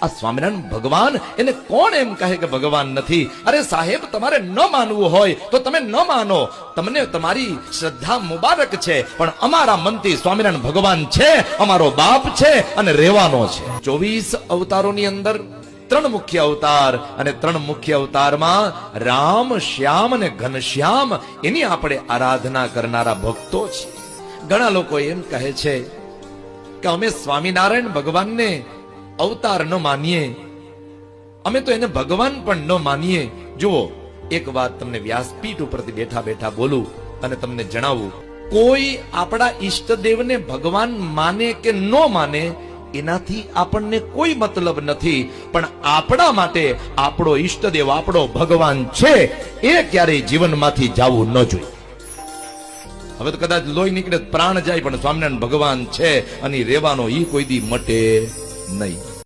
આ સ્વામિનારાયણ ભગવાન એને કોણ એમ કહે કે ભગવાન નથી? અરે સાહેબ, તમારે ન માનવું હોય તો તમે ન માનો, તમને તમારી શ્રદ્ધા મુબારક છે, પણ અમારા મનથી સ્વામિનારાયણ ભગવાન છે, અમારો બાપ છે અને રહેવાનો છે. 24 અવતારોની અંદર 3 મુખ્ય અવતાર, અને 3 મુખ્ય અવતારમાં રામ, શ્યામ અને ઘનશ્યામ એની આપણે આરાધના કરનારા ભક્તો છીએ. ઘણા લોકો એમ કહે છે કે અમે સ્વામિનારાયણ ભગવાનને અવતાર ન માનીએ, અમે તો એને ભગવાન પણ ન માનીએ. જુઓ, એક વાત તમને વ્યાસપીઠ ઉપરથી બેઠા બેઠા બોલું અને તમને જણાવું, કોઈ આપણા ઈષ્ટદેવને ભગવાન માને કે ન માને એનાથી આપણને કોઈ મતલબ નથી, પણ આપણા માટે આપણો ઈષ્ટદેવ, આપણો ભગવાન છે, એ ક્યારેય જીવનમાંથી જવું ન જોઈએ. હવે તો કદાચ લોહી નીકળે, પ્રાણ જાય, પણ સ્વામિનારાયણ ભગવાન છે અને રહેવાનો ઈ કોઈ દી મટે નહીં.